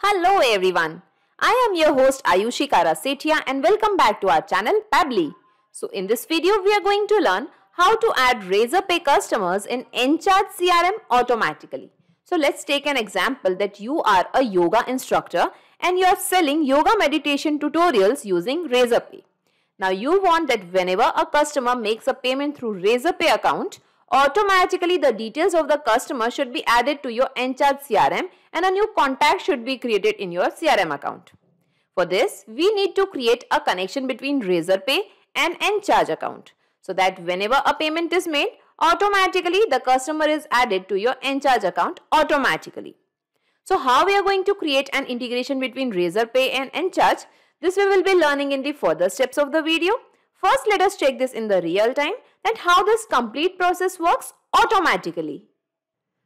Hello everyone, I am your host Ayushi Karasetia and welcome back to our channel Pabbly. So in this video we are going to learn how to add Razorpay customers in Encharge CRM automatically. So let's take an example that you are a yoga instructor and you are selling yoga meditation tutorials using Razorpay. Now you want that whenever a customer makes a payment through Razorpay account, automatically the details of the customer should be added to your Encharge CRM and a new contact should be created in your CRM account. For this, we need to create a connection between Razorpay and Encharge account so that whenever a payment is made, automatically the customer is added to your Encharge account automatically. So how we are going to create an integration between Razorpay and Encharge, this we will be learning in the further steps of the video. First, let us check this in the real time that how this complete process works automatically.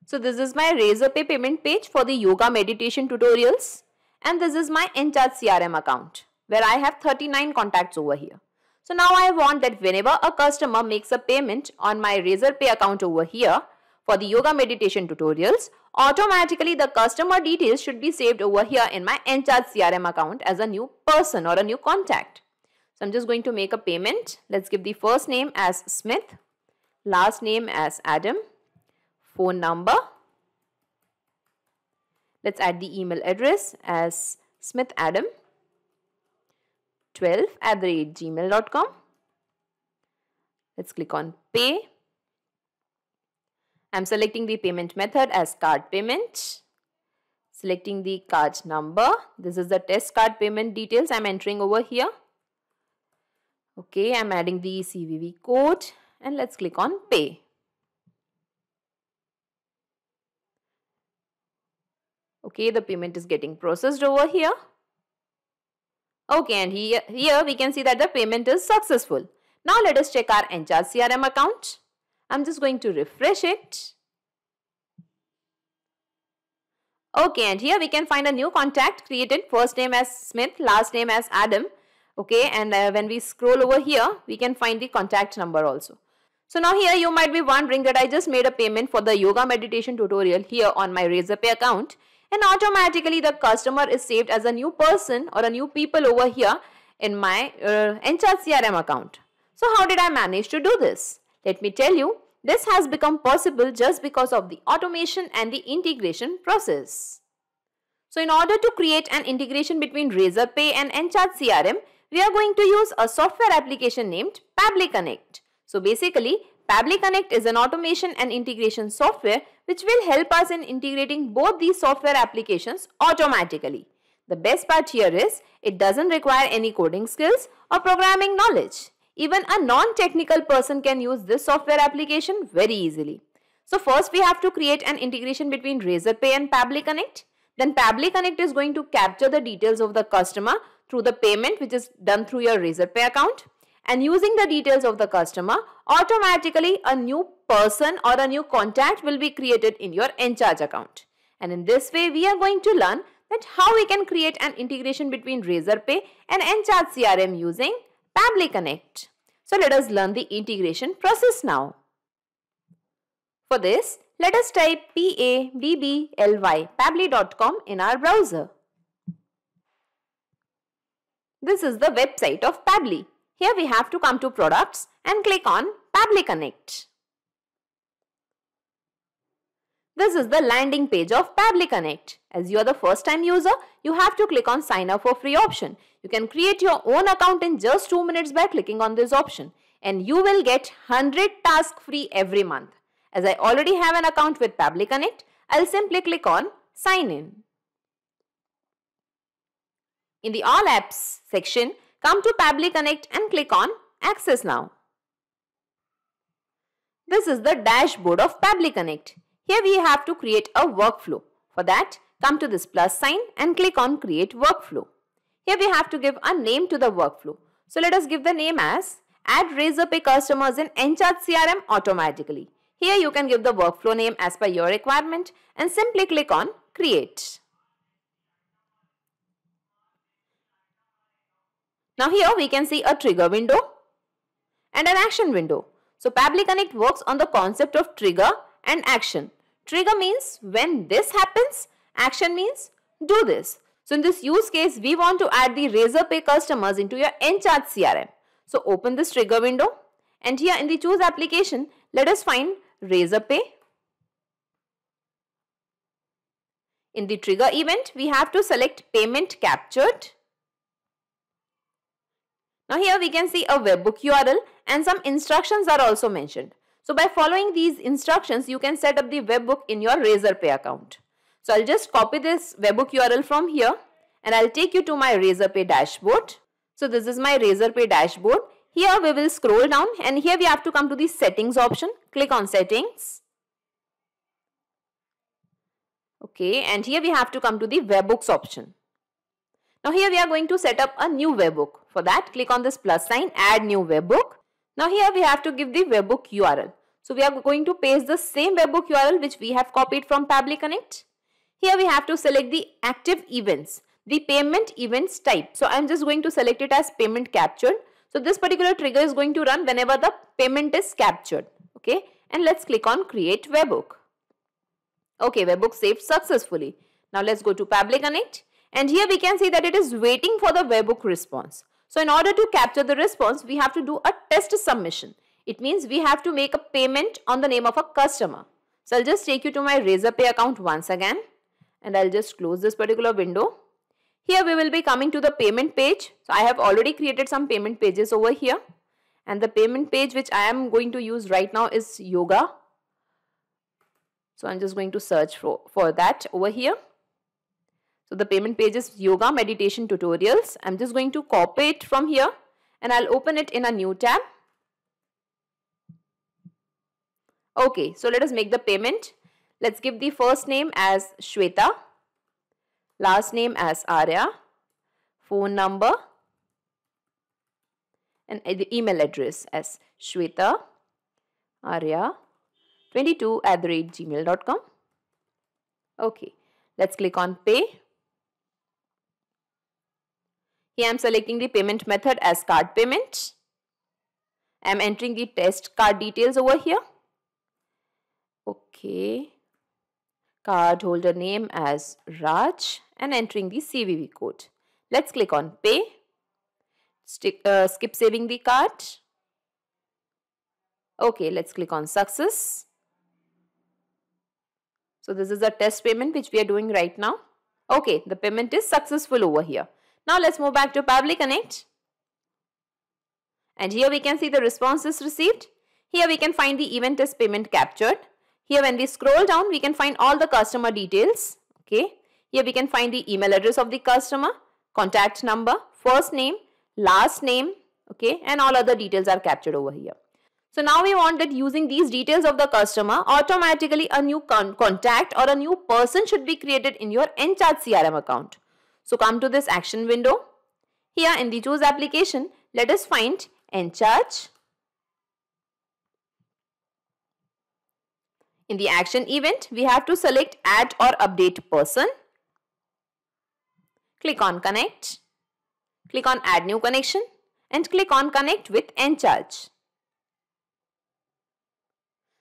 So this is my Razorpay payment page for the yoga meditation tutorials and this is my Encharge CRM account where I have 39 contacts over here. So now I want that whenever a customer makes a payment on my Razorpay account over here for the yoga meditation tutorials, automatically the customer details should be saved over here in my Encharge CRM account as a new person or a new contact. So I'm just going to make a payment. Let's give the first name as Smith, last name as Adam, phone number. Let's add the email address as smithaddam12@gmail.com. Let's click on pay. I'm selecting the payment method as card payment. Selecting the card number. This is the test card payment details I'm entering over here. Okay, I'm adding the CVV code and let's click on pay. Okay, the payment is getting processed over here. Okay, and here we can see that the payment is successful. Now let us check our Encharge CRM account. I'm just going to refresh it. Okay, and here we can find a new contact created, first name as Smith, last name as Adam. Okay, and when we scroll over here, we can find the contact number also. So now here you might be wondering that I just made a payment for the yoga meditation tutorial here on my Razorpay account and automatically the customer is saved as a new person or a new people over here in my Encharge CRM account. So how did I manage to do this? Let me tell you, this has become possible just because of the automation and the integration process. So in order to create an integration between Razorpay and Encharge CRM, we are going to use a software application named Pabbly Connect. So basically, Pabbly Connect is an automation and integration software which will help us in integrating both these software applications automatically. The best part here is, it doesn't require any coding skills or programming knowledge. Even a non-technical person can use this software application very easily. So first we have to create an integration between Razorpay and Pabbly Connect. Then Pabbly Connect is going to capture the details of the customer through the payment which is done through your Razorpay account. And using the details of the customer, automatically a new person or a new contact will be created in your Encharge account. And in this way, we are going to learn that how we can create an integration between Razorpay and Encharge CRM using Pabbly Connect. So let us learn the integration process now. For this, let us type Pabbly pabbly.com in our browser. This is the website of Pabbly. Here we have to come to products and click on Pabbly Connect. This is the landing page of Pabbly Connect. As you are the first time user, you have to click on sign up for free option. You can create your own account in just 2 minutes by clicking on this option and you will get 100 tasks free every month. As I already have an account with Pabbly Connect, I'll simply click on sign in. In the all apps section, come to Pabbly Connect and click on Access Now. This is the dashboard of Pabbly Connect. Here we have to create a workflow. For that, come to this plus sign and click on Create Workflow. Here we have to give a name to the workflow. So let us give the name as Add Razorpay Customers in Encharge CRM Automatically. Here you can give the workflow name as per your requirement and simply click on Create. Now here we can see a trigger window and an action window. So Pabbly Connect works on the concept of trigger and action. Trigger means when this happens, action means do this. So in this use case, we want to add the Razorpay customers into your Encharge CRM. So open this trigger window, and here in the choose application, let us find Razorpay. In the trigger event, we have to select payment captured. Now here we can see a webhook URL and some instructions are also mentioned. So by following these instructions, you can set up the webhook in your Razorpay account. So I'll just copy this webhook URL from here and I'll take you to my Razorpay dashboard. So this is my Razorpay dashboard. Here we will scroll down and here we have to come to the settings option. Click on settings. Okay, and here we have to come to the webhooks option. Now here we are going to set up a new webhook. For that, click on this plus sign, add new webhook. Now here we have to give the webhook URL. So we are going to paste the same webhook URL which we have copied from Pabbly Connect. Here we have to select the active events, the payment events type. So I am just going to select it as payment captured. So this particular trigger is going to run whenever the payment is captured. Okay, and let's click on create webhook. Okay, webhook saved successfully. Now let's go to Pabbly Connect. And here we can see that it is waiting for the webhook response. So in order to capture the response, we have to do a test submission. It means we have to make a payment on the name of a customer. So I'll just take you to my Razorpay account once again. And I'll just close this particular window. Here we will be coming to the payment page. So I have already created some payment pages over here. And the payment page which I am going to use right now is yoga. So I'm just going to search for that over here. So the payment page is yoga meditation tutorials. I'm just going to copy it from here and I'll open it in a new tab. Okay, so let us make the payment. Let's give the first name as Shweta, last name as Arya, phone number and the email address as Shweta Arya 22@gmail.com. Okay, let's click on pay. Here I am selecting the payment method as card payment. I am entering the test card details over here. Okay, card holder name as Raj and entering the CVV code. Let's click on pay. Skip saving the card. Okay, let's click on success. So this is a test payment which we are doing right now. Okay, the payment is successful over here. Now let's move back to Pabbly Connect. And here we can see the responses received. Here we can find the event as payment captured. Here when we scroll down, we can find all the customer details. Okay. Here we can find the email address of the customer, contact number, first name, last name. Okay. And all other details are captured over here. So now we want that using these details of the customer, automatically a new contact or a new person should be created in your Encharge CRM account. So come to this action window. Here in the choose application, let us find Encharge. In the action event, we have to select add or update person. Click on connect. Click on add new connection and click on connect with Encharge.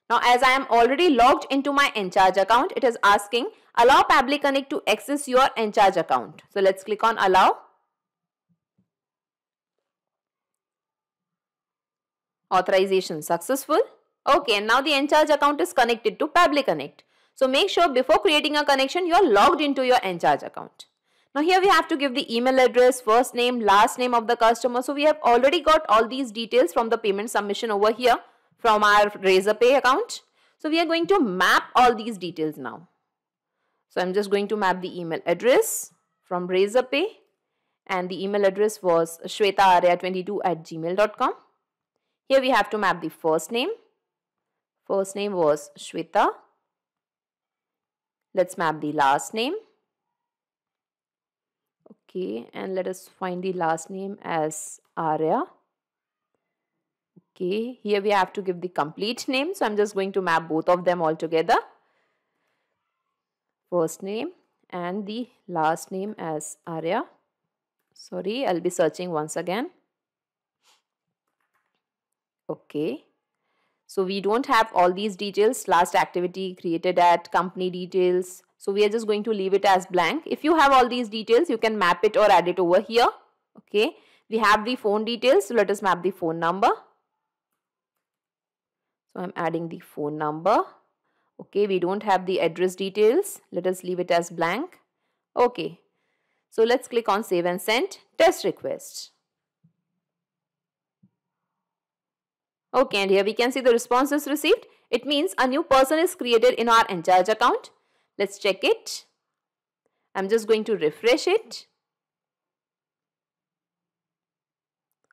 Now as I am already logged into my Encharge account, it is asking allow Pabbly Connect to access your Encharge account. So let's click on allow. Authorization successful. Okay, and now the Encharge account is connected to Pabbly Connect. So make sure before creating a connection, you are logged into your Encharge account. Now here we have to give the email address, first name, last name of the customer. So we have already got all these details from the payment submission over here from our Razorpay account. So we are going to map all these details now. So I'm just going to map the email address from Razorpay and the email address was shwetaarya22@gmail.com. Here we have to map the first name. First name was Shweta. Let's map the last name. Okay, and let us find the last name as Arya. Okay, here we have to give the complete name. So I'm just going to map both of them all together. First name and the last name as Arya. Sorry, I'll be searching once again. Okay. So we don't have all these details, last activity created at, company details. So we are just going to leave it as blank. If you have all these details, you can map it or add it over here. Okay. We have the phone details. So let us map the phone number. So I'm adding the phone number. Okay. We don't have the address details. Let us leave it as blank. Okay. So let's click on save and send test request. Okay, and here we can see the responses received. It means a new person is created in our Encharge account. Let's check it. I'm just going to refresh it.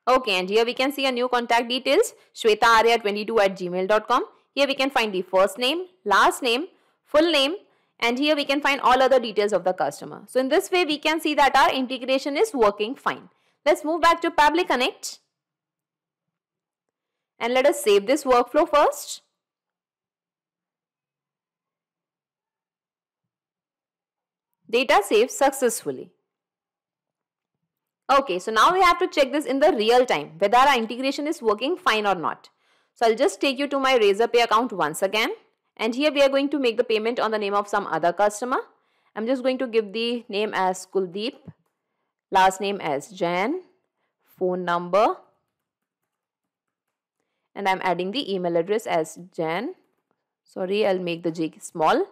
Okay, and here we can see a new contact details, shwetaarya22@gmail.com. Here we can find the first name, last name, full name, and here we can find all other details of the customer. So in this way, we can see that our integration is working fine. Let's move back to Pabbly Connect. And let us save this workflow first. Data saved successfully. Okay, so now we have to check this in the real time, whether our integration is working fine or not. So I'll just take you to my Razorpay account once again. And here we are going to make the payment on the name of some other customer. I'm just going to give the name as Kuldeep, last name as Jan, phone number, and I'm adding the email address as Jan. Sorry, I'll make the J small.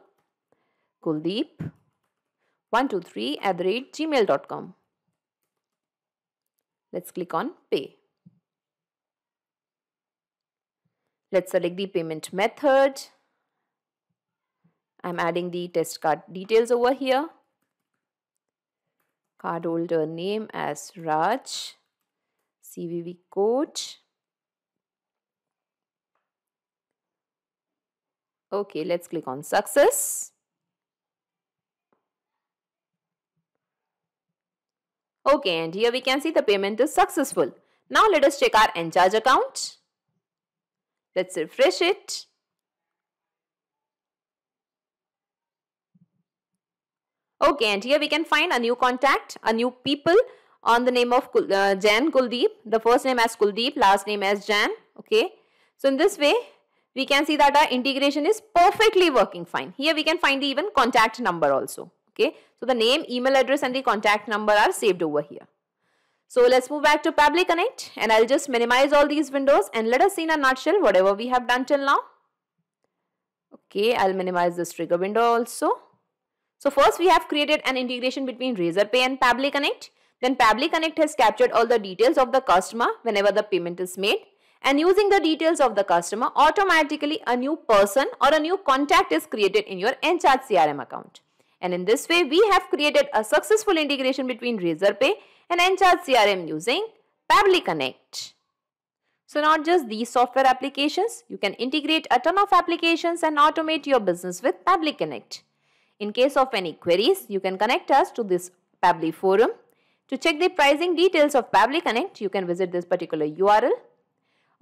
Kuldeep123@gmail.com. Let's click on pay. Let's select the payment method. I'm adding the test card details over here. Cardholder name as Raj. CVV code. Okay, let's click on success. Okay, and here we can see the payment is successful. Now let us check our Encharge account. Let's refresh it. Okay, and here we can find a new contact, a new people on the name of Jan Kuldeep. The first name as Kuldeep, last name as Jan. Okay, so in this way, we can see that our integration is perfectly working fine. Here we can find the even contact number also. Okay, so the name, email address and the contact number are saved over here. So let's move back to Pabbly Connect and I'll just minimize all these windows and let us see in a nutshell whatever we have done till now. Okay, I'll minimize this trigger window also. So first we have created an integration between Razorpay and Pabbly Connect. Then Pabbly Connect has captured all the details of the customer whenever the payment is made. And using the details of the customer, automatically a new person or a new contact is created in your Encharge CRM account. And in this way, we have created a successful integration between Razorpay and Encharge CRM using Pabbly Connect. So not just these software applications, you can integrate a ton of applications and automate your business with Pabbly Connect. In case of any queries, you can connect us to this Pabbly forum. To check the pricing details of Pabbly Connect, you can visit this particular URL.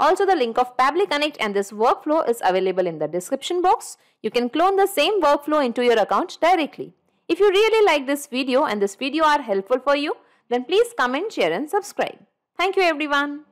Also, the link of Pabbly Connect and this workflow is available in the description box. You can clone the same workflow into your account directly. If you really like this video and this video are helpful for you, then please comment, share and subscribe. Thank you everyone.